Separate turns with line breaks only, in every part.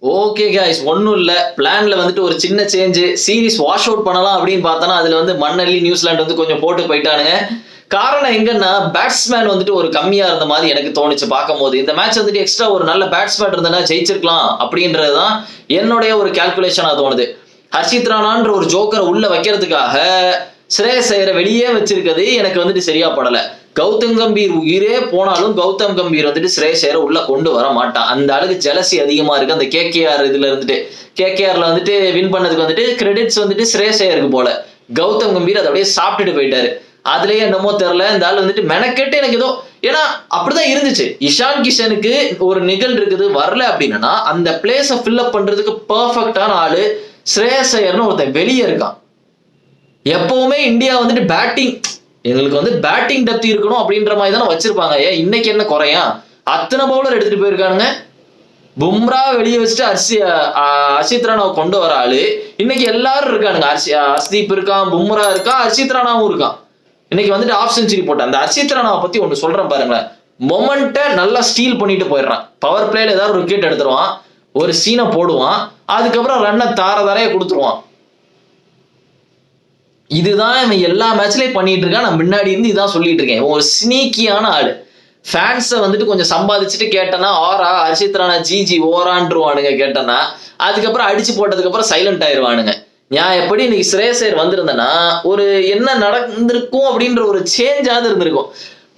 Okay guys, ஒன்றும் இல்லை. பிளான்ல வந்துட்டு ஒரு சின்ன சேஞ்சு. சீரிஸ் வாஷ் அவுட் பண்ணலாம் அப்படின்னு பார்த்தோன்னா அதில் வந்து மண்ணள்ளி நியூசிலாந்து வந்து கொஞ்சம் போட்டு போயிட்டானுங்க. காரணம் எங்கன்னா பேட்ஸ்மேன் வந்துட்டு ஒரு கம்மியா இருந்த மாதிரி எனக்கு தோணுச்சு பார்க்கும்போது. இந்த மேட்ச் வந்துட்டு எக்ஸ்ட்ரா ஒரு நல்ல பேட்ஸ்மேன் இருந்தனா ஜெயிச்சிருக்கலாம் அப்படின்றது தான் என்னுடைய ஒரு கால்குலேஷனா தோணுது. ஹர்ஷித் ராணான்ற ஒரு ஜோக்கரை உள்ள வைக்கிறதுக்காக ஸ்ரேயஸ் ஐயரை வெளியே வச்சிருக்கிறது எனக்கு வந்துட்டு சரியா படல. கௌதம் கம்பீர் உயிரே போனாலும் கௌதம் கம்பீர் வந்துட்டு ஸ்ரேயஸ் ஐயரை உள்ள கொண்டு வர மாட்டான். அந்த அளவுக்கு ஜெலசி அதிகமா இருக்கு அந்த கேகேஆர் இதுல இருந்துட்டு. கேகேஆர்ல வந்துட்டு வின் பண்ணதுக்கு வந்துட்டு கிரெடிட்ஸ் வந்துட்டு ஸ்ரேயஸ் ஐயருக்கு போல. கௌதம் கம்பீர் அதை அப்படியே சாப்பிட்டுட்டு போயிட்டாரு. அதுலயே என்னமோ தெரியல, இந்த ஆள் வந்துட்டு மெனக்கெட்டு எனக்கு ஏதோ, ஏன்னா அப்படிதான் இருந்துச்சு. இஷான் கிஷனுக்கு ஒரு நிகழ் இருக்குது வரல அப்படின்னா அந்த பிளேஸை ஃபில்அப் பண்றதுக்கு பெர்ஃபெக்டான ஆளு ஸ்ரேயஸ் ஐயர்னு ஒருத்தன் வெளியே இருக்கான். எப்பவுமே இந்தியா வந்துட்டு பேட்டிங், எங்களுக்கு வந்து பேட்டிங் டெப்த் இருக்கணும் அப்படின்ற மாதிரி தானே வச்சிருப்பாங்க. ஏன் இன்னைக்கு என்ன குறையா? அத்தனை பவுலர் எடுத்துட்டு போயிருக்கானுங்க. பும்ரா வெளியே வச்சுட்டு ஹர்ஷித் ராணாவை கொண்டு வர ஆளு இன்னைக்கு எல்லாரும் இருக்கானுங்க. ஹர்ஷ்தீப் இருக்கான், பும்ரா இருக்கான், ஹர்ஷித் ராணாவும் இருக்கான். இன்னைக்கு வந்துட்டு ஆஃப் செஞ்சுரி போட்டான். அந்த ஹர்ஷித் ராணாவை பத்தி ஒண்ணு சொல்றேன் பாருங்களேன். மொமெண்ட்டை நல்லா ஸ்டீல் பண்ணிட்டு போயிடுறான். பவர் பிளேல ஏதாவது ஒரு விக்கெட் எடுத்துருவான், ஒரு சீனை போடுவான், அதுக்கப்புறம் ரன்னை தாரைய கொடுத்துருவான். இதுதான் இவன் எல்லா மேட்ச்லயும் பண்ணிட்டு இருக்கான். நான் முன்னாடி இருந்து இதான் சொல்லிட்டு இருக்கேன். இவன் ஒரு ஸ்னீக்கியான ஆளு. ஃபேன்ஸை வந்துட்டு கொஞ்சம் சம்பாதிச்சுட்டு கேட்டனா ஆரா ஹர்ஷித் ராணா ஜிஜி ஓரான்றுவானுங்க. கேட்டனா அதுக்கப்புறம் அடிச்சு போட்டதுக்கு அப்புறம் சைலண்ட் ஆயிடுவானுங்க. நான் எப்படி இன்னைக்கு ஸ்ரேயஸ் ஐயர் வந்திருந்தேன்னா ஒரு என்ன நடந்திருக்கும் அப்படின்ற ஒரு சேஞ்சாவது இருந்திருக்கும்.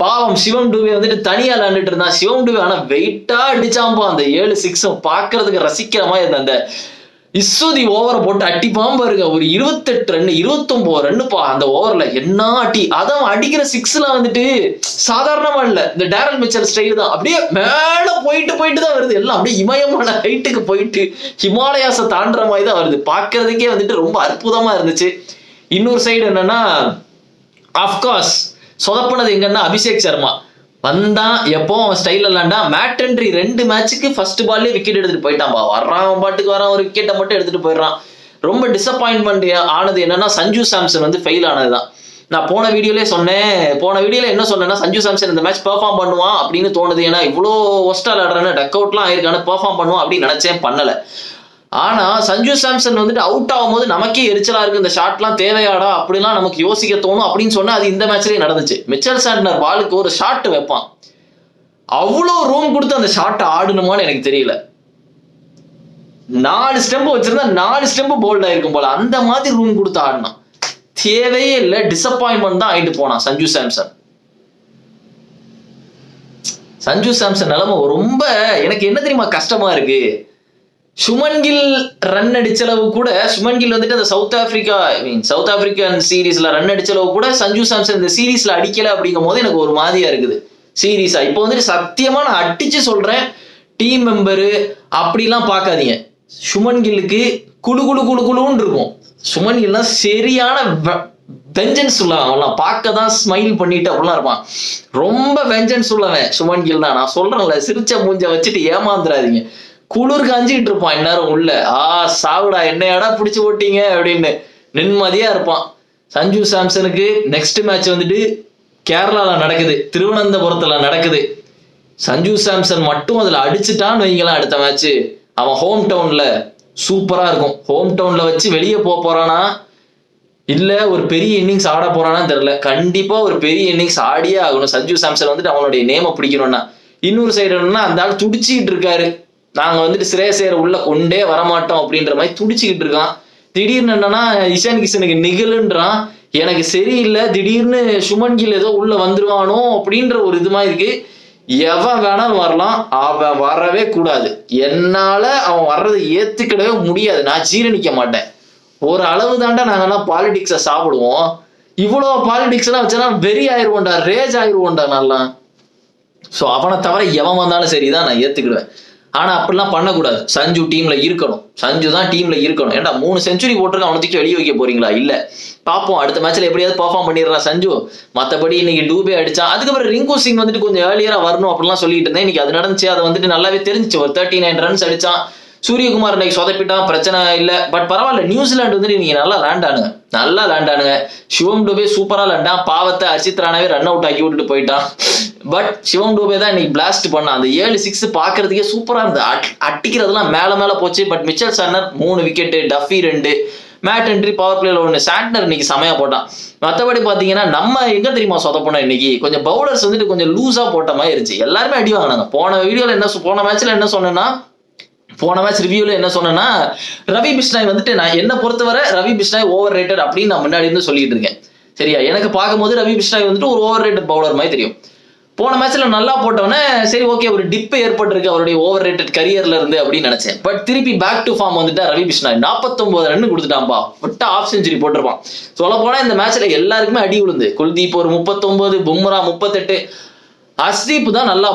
பாவம் சிவம் டூபே வந்துட்டு தனியா விளையாண்டுட்டு இருந்தான். சிவம் டூபே ஆனா வெயிட்டா அடிச்சாம்பா. அந்த 7 6 பாக்குறதுக்கு ரசிக்கிற மாதிரி இருந்த அந்த இஸ்ஸுதி ஓவரை போட்டு அடிப்பான் பாருங்க. ஒரு 28 ரன் 29 ரன்னுப்பா அந்த ஓவர்ல. என்ன அடி! அதான் அடிக்கிற சிக்ஸ்ல வந்துட்டு சாதாரணமா இல்ல, இந்த டேரல் மிச்சல் ஸ்டைல் தான். அப்படியே மேல போயிட்டு தான் வருது. எல்லாம் அப்படியே இமயமான ஹைட்டுக்கு போயிட்டு ஹிமாலயாஸை தாண்டுற மாதிரி தான் வருது. பாக்குறதுக்கே வந்துட்டு ரொம்ப அற்புதமா இருந்துச்சு. இன்னொரு சைடு என்னன்னா, அப்கோர்ஸ் சொதப்பினது எங்கன்னா அபிஷேக் சர்மா வந்தான். எப்போ அவன் ஸ்டைல் விளாண்டா மேட்டன்ட்ரி 2 மேட்சுக்கு ஃபர்ஸ்ட் பால்லே விக்கெட் எடுத்துட்டு போயிட்டான்பா. வர்றான் அவன் பாட்டுக்கு வரான், ஒரு விக்கெட்டை மட்டும் எடுத்துட்டு போயிடுறான். ரொம்ப டிசப்பாயின்மெண்ட் ஆனது என்னன்னா சஞ்சு சாம்சன் வந்து ஃபெயில் ஆனதுதான். நான் போன வீடியோல என்ன சொன்னேன்னா சஞ்சு சாம்சன் இந்த மேட்ச் பெர்ஃபார்ம் பண்ணுவான் அப்படின்னு தோணுது. ஏன்னா இவ்வளோ ஒஸ்டா விளாடுறான்னு, டக் அவுட்லாம் ஆயிருக்கானு, பெர்ஃபார்ம் பண்ணுவான் அப்படின்னு நினைச்சேன், பண்ணல. ஆனா சஞ்சு சாம்சன் வந்துட்டு அவுட் ஆகும்போது நமக்கே எரிச்சலா இருக்கு. இந்த ஷாட்லாம் தேவையாடா அப்படிலாம் நமக்கு யோசிக்க தோணும் அப்படின்னு சொன்னா அது இந்த மேட்ச்லயே நடந்துச்சு. மிச்சல் சாண்ட்னர் பாலுக்கு ஒரு ஷாட் வைப்பான், அவ்வளோ ரூம் கொடுத்து அந்த ஷாட் ஆடணுமான்னு எனக்கு தெரியல. 4 ஸ்டெம்பு வச்சிருந்தா 4 ஸ்டெம்பு போல்ட் ஆயிருக்கும் போல, அந்த மாதிரி ரூம் கொடுத்து ஆடினான். தேவையே இல்லை, டிசப்பாயின்மெண்ட் தான் ஆயிட்டு போனான் சஞ்சு சாம்சன். சஞ்சு சாம்சன் நிலைமை ரொம்ப எனக்கு என்ன தெரியுமா கஷ்டமா இருக்கு. சுமன் கில் ரன் அடிச்சளவு கூட, சுமன் கில் வந்துட்டு அந்த சவுத் ஆப்பிரிக்கன் சீரீஸ்ல ரன் அடிச்சளவு கூட சஞ்சு சாம்சன் இந்த சீரீஸ்ல அடிக்கல அப்படிங்கும் போது எனக்கு ஒரு மாதிரியா இருக்குது சீரீஸா. இப்போ வந்துட்டு சத்தியமா நான் அடிச்சு சொல்றேன், டீம் மெம்பரு அப்படிலாம் பார்க்காதீங்க. சுமன் கில்லுக்கு குழு குழு குழு குழுன்னு இருக்கும். சுமன் கில்லாம் சரியான வெஞ்சன்ஸ் உள்ளவன். அவன்லாம் பார்க்க தான் ஸ்மைல் பண்ணிட்டு அப்படிலாம் இருப்பான். ரொம்ப வெஞ்சன்ஸ் உள்ளவன் சுமன் கில் தான். நான் சொல்றேன்ல, சிரிச்ச மூஞ்ச வச்சுட்டு ஏமாந்துடாதீங்க. குளிர் காஞ்சிட்டு இருப்பான் இந்நேரம் உள்ள. சாவுடா என்னையாடா பிடிச்சு போட்டீங்க அப்படின்னு நிம்மதியா இருப்பான். சஞ்சு சாம்சனுக்கு நெக்ஸ்ட் மேட்ச் வந்துட்டு கேரளால நடக்குது, திருவனந்தபுரத்துல நடக்குது. சஞ்சு சாம்சன் மட்டும் அதுல அடிச்சுட்டான்னு வைங்களாம், அடுத்த மேட்ச் அவன் ஹோம் டவுன்ல சூப்பரா இருக்கும். ஹோம் டவுன்ல வச்சு வெளியே போறானா இல்ல ஒரு பெரிய இன்னிங்ஸ் ஆட போறானா தெரியல. கண்டிப்பா ஒரு பெரிய இன்னிங்ஸ் ஆடியே ஆகணும் சஞ்சு சாம்சன் வந்துட்டு அவனுடைய நேம பிடிக்கணும்னா. இன்னொரு சைடு என்னன்னா, அந்த ஆள் துடிச்சுக்கிட்டு இருக்காரு, நாங்க வந்துட்டு ஸ்ரேயஸ் ஐயரை உள்ள கொண்டே வரமாட்டோம் அப்படின்ற மாதிரி துடிச்சுக்கிட்டு இருக்கான். திடீர்னு என்னன்னா இஷான் கிஷனுக்கு நிகழுன்றான். எனக்கு சரியில்லை, திடீர்னு சுமன் கில் ஏதோ உள்ள வந்துருவானோ அப்படின்ற ஒரு இது மாதிரி இருக்கு. எவன் வேணாலும் வரலாம், அவன் வரவே கூடாது. என்னால அவன் வர்றதை ஏத்துக்கிடவே முடியாது, நான் ஜீரணிக்க மாட்டேன். ஒரு அளவு தாண்டா நாங்கெல்லாம் பாலிடிக்ஸை சாப்பிடுவோம். இவ்வளோ பாலிடிக்ஸ் எல்லாம் வச்சா வெறி ஆயிடுவோண்டா, ரேஜ் ஆயிடுவோண்டா நல்லா. ஸோ அவனை தவிர எவன் வந்தாலும் சரிதான், நான் ஏத்துக்கிடுவேன். ஆனா அப்படிலாம் பண்ணக்கூடாது. சஞ்சு டீம்ல இருக்கணும், சஞ்சு தான் டீம்ல இருக்கணும். ஏன்டா 3 செஞ்சுரி போட்டிருக்க, அவனை தூக்கி வெளியே வைக்க போறீங்களா? இல்ல, பார்ப்போம் அடுத்த மேட்ச்ல எப்படியாவது பெர்ஃபார்ம் பண்ணிடுறான் சஞ்சு. மற்றபடி இன்னைக்கு டூபே அடிச்சான். அதுக்கப்புறம் ரிங்கு சிங் வந்துட்டு கொஞ்சம் ஏர்லியரா வரணும் அப்படிலாம் சொல்லிட்டு இருந்தேன். இன்னைக்கு அது நடந்துச்சு. அதை வந்துட்டு நல்லாவே தெரிஞ்சிச்சு. ஒரு 39 ரன்ஸ் அடிச்சான். சூரியகுமார் இன்னைக்கு சொதப்பிட்டான், பிரச்சனை இல்லை. பட் பரவாயில்ல, நியூசிலாந்து வந்துட்டு நீங்க நல்லா லேண்டானுங்க. சிவம் டூபே சூப்பரா லேண்டான். பாவத்தை ஹர்ஷித் ராணாவே ரன் அவுட் ஆக்கி விட்டுட்டு போயிட்டான். பட் சிவம் டூபே தான் இன்னைக்கு பிளாஸ்ட் பண்ணான். அந்த 7-6 பாக்குறதுக்கே சூப்பரா இருந்தது. அட்டிக்கிறதுலாம் மேல போச்சு. But Mitchell Santner 3 wicket, Duffy 2, Matt Henry power பிளேல 1, சாண்ட்னர் இன்னைக்கு செமையா போட்டான். மற்றபடி பாத்தீங்கன்னா நம்ம எங்க தெரியுமா சொதப்போனோம் இன்னைக்கு, கொஞ்சம் பவுலர்ஸ் வந்துட்டு கொஞ்சம் லூஸா போட்ட மாதிரி இருந்துச்சு. எல்லாருமே அடி வாங்கினாங்க. போன மேட்ச்ல என்ன சொன்னேன்னா, போன மேட்ச் ரிவ்யூல என்ன சொன்னேன்னா, ரவி பிஷ்னாய் வந்துட்டு நான் என்ன பொறுத்தவரை ரவி பிஷ்னாய் ஓவர் ரேட்டட் அப்படின்னு நான் முன்னாடி இருந்து சொல்லிட்டு இருக்கேன். சரியா, எனக்கு பார்க்கும்போது ரவி பிஷ்னாய் வந்துட்டு ஒரு ஓவர் ரேட்டட் பவுலர் மாதிரி தெரியும். போன மேட்ச்ல நல்லா போட்டவனே சரி ஓகே ஒரு டிப் ஏற்பட்டிருக்கு அவருடைய ஓவர் ரேட்டட் கரியர்ல இருந்து அப்படின்னு நினைச்சேன். பட் திருப்பி பேக் டு ஃபார்ம் வந்துட்டா ரவி பிஷ்னாய். 49 ரன் கொடுத்துட்டான்பா. விட்டா ஆஃப் செஞ்சுரி போட்டிருப்பான். சொல்ல போனா இந்த மேட்ச்ல எல்லாருக்குமே அடி விழுந்து. குல்தீப் ஒரு 39, பும்ரா 38, ஹர்ஷ்தீப் தான் நல்லா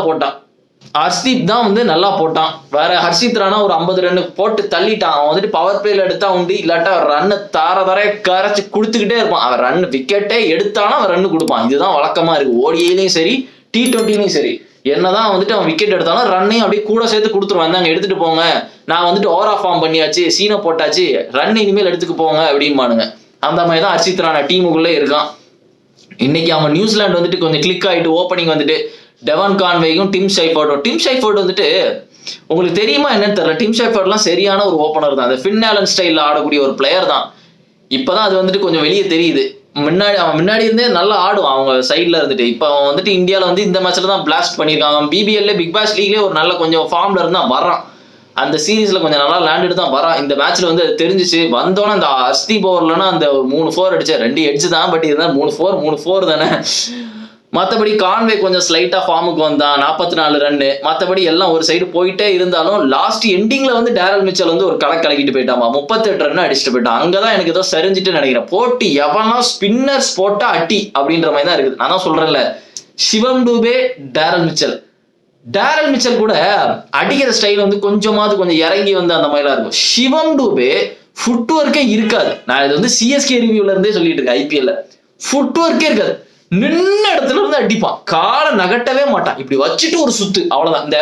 போட்டான். வேற ஹர்ஷித் ராணா ஒரு 50 ரன் போட்டு தள்ளிட்டான். அவன் வந்துட்டு பவர் பிளேல எடுத்தா உண்டு, இல்லாட்டா ரன்னு தரைய கரைச்சு கொடுத்துக்கிட்டே இருப்பான். அவன் ரன் விக்கெட்டே எடுத்தாலும் அவன் ரன்னு கொடுப்பான். இதுதான் வழக்கமா இருக்கு. ஓடிஐலையும் சரி, T20லையும் சரி. என்னதான் வந்துட்டு அவன் விக்கெட் எடுத்தாலும் ரன்னையும் அப்படியே கூட சேர்த்து கொடுத்துருவான். தாங்க எடுத்துட்டு போங்க, நான் வந்துட்டு ஓவரா ஃபார்ம் பண்ணியாச்சு, சீனை போட்டாச்சு, ரன் இனிமேல் எடுத்துக்கு போங்க அப்படின்பானுங்க. அந்த மாதிரி தான் ஹர்ஷித் ராணா டீமுக்குள்ளே இருக்கான். இன்னைக்கு அவன் நியூசிலாந்து வந்துட்டு கொஞ்சம் கிளிக் ஆயிட்டு ஓப்பனிங் வந்துட்டு டெவான் கான்வேயும் டிம் ஷைஃபோர்ட் வந்துட்டு உங்களுக்கு தெரியுமா என்னன்னு தெரியல. டிம் ஷைஃபோர்ட்லாம் சரியான ஒரு ஓப்பனர் தான். அந்த ஃபின் ஆலன் ஸ்டைல்ல ஆடக்கூடிய ஒரு பிளேயர் தான். இப்பதான் அது வந்துட்டு கொஞ்சம் வெளியே தெரியுது. அவன் முன்னாடி இருந்தே நல்லா ஆடுவான் அவங்க சைட்ல இருந்துட்டு. இப்போ அவன் வந்துட்டு இந்தியாவில் வந்து இந்த மேட்ச்ல தான் பிளாஸ்ட் பண்ணியிருக்கான். அவன் BBL பிக் பாஸ் லீக்லேயே ஒரு நல்ல கொஞ்சம் ஃபார்ம்ல இருந்தா வரான். அந்த சீரீஸ்ல கொஞ்சம் நல்லா லேண்டட் தான் வரான். இந்த மேட்ச்ல வந்து அது தெரிஞ்சிச்சு. வந்தோன்னே அந்த ஹர்ஷ்தீப் ஓவர்லன்னா அந்த 3 4 அடிச்சா 2 எட்ஜ் தான். பட் இதுதான் 3 4 தானே. மற்றபடி கான்வே கொஞ்சம் ஸ்லைட்டா ஃபார்முக்கு வந்தான், 44 ரன்னு. மற்றபடி எல்லாம் ஒரு சைடு போயிட்டே இருந்தாலும் லாஸ்ட் எண்டிங்ல வந்து டேரல் மிச்சல் வந்து ஒரு கலக்கிட்டு போயிட்டாமா. 38 ரன் அடிச்சுட்டு போயிட்டான். அங்கதான் எனக்கு ஏதோ சரிஞ்சிட்டு நினைக்கிறேன். போட்டு எவனா ஸ்பின்னர்ஸ் போட்டா அட்டி அப்படின்ற மாதிரி தான் இருக்குது. நான் தான் சொல்றேன்ல, சிவம் டூபே, டேரல் மிச்சல் கூட அடிக்கிற ஸ்டைல் வந்து கொஞ்சம் இறங்கி வந்து அந்த மாதிரிலாம் இருக்கும். சிவம் டூபே ஃபுட் ஒர்க்கே இருக்காது. நான் இது வந்து CSK ரிவ்யூல இருந்தே சொல்லிட்டு இருக்கேன். IPL ஃபுட் ஒர்க்கே இருக்காது. நின்ன இடத்துல இருந்து அடிப்பான். காலை நகட்டவே மாட்டான். இப்படி வச்சுட்டு ஒரு சுத்து, அவ்வளவுதான். இந்த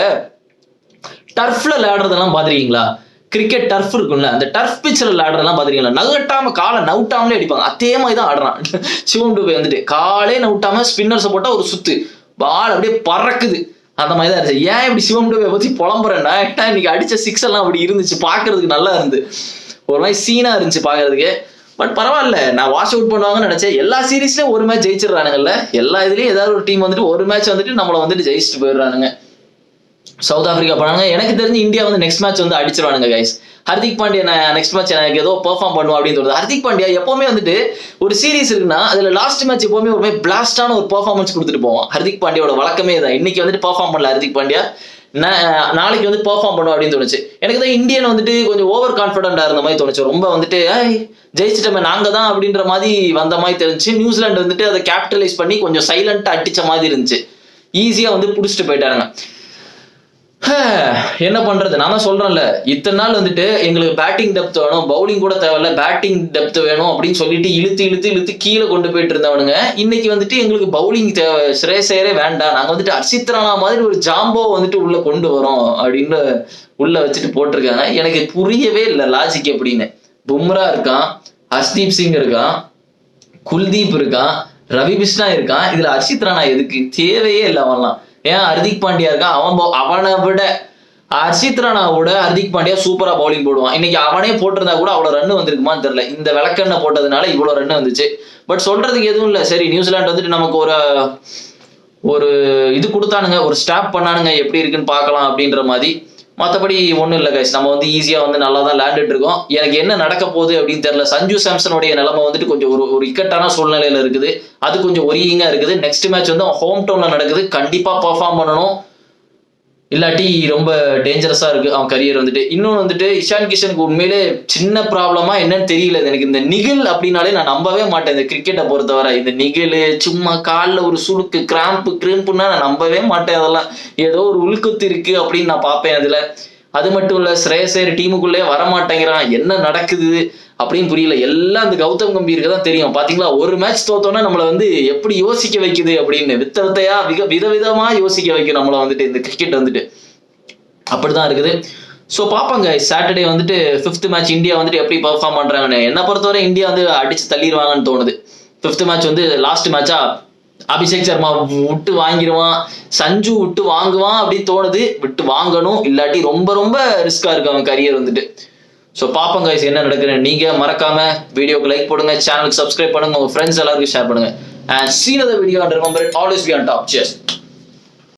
டர்ஃப்ல விளையாடுறதெல்லாம் பாத்திருக்கீங்களா? கிரிக்கெட் டர்ஃப் இருக்கும்ல, அந்த டர்ஃப் பிச்சில் விளையாடுறதெல்லாம் பாத்திருக்கீங்களா? நகட்டாம காலை நவுட்டாமலே அடிப்பாங்க. அதே மாதிரி தான் ஆடுறான் சிவம் டூபே வந்துட்டு. காலே நவுட்டாம ஸ்பின்னர்ஸை போட்டா ஒரு சுத்து, பால் அப்படியே பறக்குது. அந்த மாதிரி தான் இருந்துச்சு. ஏன் இப்படி சிவம் டூபே பத்தி புலம்புறேன்னா, இன்னைக்கு அடிச்ச 6 எல்லாம் அப்படி இருந்துச்சு. பாக்குறதுக்கு நல்லா இருந்து, ஒரு மாதிரி சீனா இருந்துச்சு பாக்குறதுக்கு. பட் பரவாயில்ல, நான் வாஷ் அவுட் பண்ணுவாங்கன்னு நினைச்சேன். எல்லா சீரீஸ்லயும் ஒரு மேட்ச் ஜெயிச்சிடறானுங்கல்ல. எல்லா இதுலயும் ஏதாவது ஒரு டீம் வந்துட்டு ஒரு மேட்ச் வந்துட்டு நம்மளை வந்துட்டு ஜெயிச்சுட்டு போயிடுறானுங்க. சவுத் ஆப்பிரிக்கா பண்ணாங்க. எனக்கு தெரிஞ்சு இந்தியா வந்து நெக்ஸ்ட் மேட்ச் வந்து அடிச்சிருவானுங்க guys. Hardik Pandya next match எனக்கு ஏதோ பெர்ஃபார்ம் பண்ணுவோம் அப்படின்னு தோணுது. ஹர்திக் பாண்டியா எப்பவுமே வந்துட்டு ஒரு சீரீஸ் இருக்குன்னா அதுல லாஸ்ட் மேட்ச் எப்பவுமே ஒரு பிளாஸ்டான ஒரு பெர்ஃபார்மன்ஸ் கொடுத்துட்டு போவோம். ஹர்திக் பாண்டியோட வழக்கமே தான். இன்னைக்கு வந்துட்டு பெர்ஃபார்ம் பண்ணல ஹர்திக் பாண்டியா. நாளைக்கு வந்து பெர்ஃபார்ம் பண்ணுவோம் அப்படின்னு தோணுச்சு. எனக்கு தான் இந்தியன் வந்துட்டு கொஞ்சம் ஓவர் கான்ஃபிடென்டா இருந்த மாதிரி தோணுச்சு. ரொம்ப வந்துட்டு ஜெயிச்சிட்டமே நாங்க தான் அப்படின்ற மாதிரி வந்த மாதிரி தெரிஞ்சு. நியூசிலாந்து வந்துட்டு அதை கேபிட்டலைஸ் பண்ணி கொஞ்சம் சைலண்டா அடிச்ச மாதிரி இருந்துச்சு. ஈஸியா வந்து புடிச்சிட்டு போயிட்டாருங்க. என்ன பண்றது, நான் தான் சொல்றேன்ல, இத்தனை நாள் வந்துட்டு எங்களுக்கு பேட்டிங் டெப்த் வேணும், பவுலிங் கூட தேவையில்ல, பேட்டிங் டெப்த் வேணும் அப்படின்னு சொல்லிட்டு இழுத்து கீழே கொண்டு போயிட்டு இருந்தவனுங்க இன்னைக்கு வந்துட்டு எங்களுக்கு பவுலிங் தேவை, ஸ்ரேயஸரே வேண்டாம், நாங்க வந்துட்டு ஹர்ஷித் ராணா மாதிரி ஒரு ஜாம்போ வந்துட்டு உள்ள கொண்டு வரோம் அப்படின்னு உள்ள வச்சுட்டு போட்டிருக்காங்க. எனக்கு புரியவே இல்லை லாஜிக் எப்படின்னு. பும்ரா இருக்கான், ஹர்ஷ்தீப் சிங் இருக்கான், குல்தீப் இருக்கான், ரவி பிஷ்னா இருக்கான். இதுல ஹர்ஷித் ராணா எதுக்கு? தேவையே இல்லை அவன்லாம். ஏன் ஹர்திக் பாண்டியா இருக்கான், அவனை விட ஹர்ஷித் ராணாவோட ஹர்திக் பாண்டியா சூப்பரா பவுலிங் போடுவான். இன்னைக்கு அவனே போட்டிருந்தா கூட அவ்வளவு ரன் வந்திருக்குமான்னு தெரியல. இந்த விளக்கெண்ண போட்டதுனால இவ்வளவு ரன் வந்துச்சு. பட் சொல்றதுக்கு எதுவும் இல்லை. சரி, நியூசிலாந்து வந்துட்டு நமக்கு ஒரு இது கொடுத்தானுங்க, ஒரு ஸ்டாப் பண்ணானுங்க, எப்படி இருக்குன்னு பார்க்கலாம் அப்படின்ற மாதிரி. மற்றபடி ஒன்றும் இல்லை கைஸ், நம்ம வந்து ஈஸியாக வந்து நல்லா தான் விளையாண்டுட்டு இருக்கோம். எனக்கு என்ன நடக்க போகுது அப்படின்னு தெரியல. சஞ்சு சாம்சனுடைய நிலைமை வந்துட்டு கொஞ்சம் ஒரு இக்கட்டான சூழ்நிலையில இருக்குது. அது கொஞ்சம் ஒரியிங்கா இருக்குது. நெக்ஸ்ட் மேட்ச் வந்து ஹோம் டவுன்ல நடக்குது. கண்டிப்பா பெர்ஃபார்ம் பண்ணணும், இல்லாட்டி ரொம்ப டேஞ்சரஸா இருக்கு அவன் கரியர் வந்துட்டு. இன்னொன்று வந்துட்டு இஷான் கிஷனுக்கு உண்மையிலே சின்ன ப்ராப்ளமா என்னன்னு தெரியல எனக்கு. இந்த நிகில் அப்படின்னாலே நான் நம்பவே மாட்டேன். இந்த கிரிக்கெட்டை பொறுத்தவரை இந்த நிகில் சும்மா காலில் ஒரு சுளுக்கு கிராம்புன்னா நான் நம்பவே மாட்டேன். அதெல்லாம் ஏதோ ஒரு உள்குத்து இருக்கு அப்படின்னு நான் பார்ப்பேன் அதுல. அது மட்டும் இல்ல, ஸ்ரேயஸர் டீமுக்குள்ளே வரமாட்டேங்கிறான். என்ன நடக்குது அப்படின்னு புரியல. எல்லாம் அந்த கௌதம் கம்பீருக்கு தான் தெரியும். பாத்தீங்களா, ஒரு மேட்ச் தோத்தோன்னா நம்மளை வந்து எப்படி யோசிக்க வைக்குது அப்படின்னு விதவிதமா யோசிக்க வைக்கும் நம்மளை வந்துட்டு இந்த கிரிக்கெட் வந்துட்டு. அப்படிதான் இருக்குது. ஸோ பார்ப்பாங்க சாட்டர்டே வந்துட்டு 5th மேட்ச் இந்தியா வந்துட்டு எப்படி பெர்ஃபார்ம் பண்றாங்கன்னு. என்ன பொறுத்தவரை இந்தியா வந்து அடிச்சு தள்ளிடுவாங்கன்னு தோணுது. 5th மேட்ச் வந்து லாஸ்ட் மேட்சா அபிஷேக் சர்மா விட்டு வாங்கிடுவான், சஞ்சு விட்டு வாங்குவான் அப்படின்னு தோணுது. விட்டு வாங்கணும், இல்லாட்டி ரொம்ப ரொம்ப ரிஸ்கா இருக்கு அவன் கரியர் வந்துட்டு. ஸோ பார்ப்போம் கைஸ் என்ன நடக்குதுன்னு. நீங்க மறக்காம வீடியோக்கு லைக் போடுங்க, சேனலுக்கு சப்ஸ்கிரைப் பண்ணுங்க, உங்க ஃப்ரெண்ட்ஸ் எல்லாருக்கும் ஷேர் பண்ணுங்க. And see another video and remember it, always be on top. Cheers.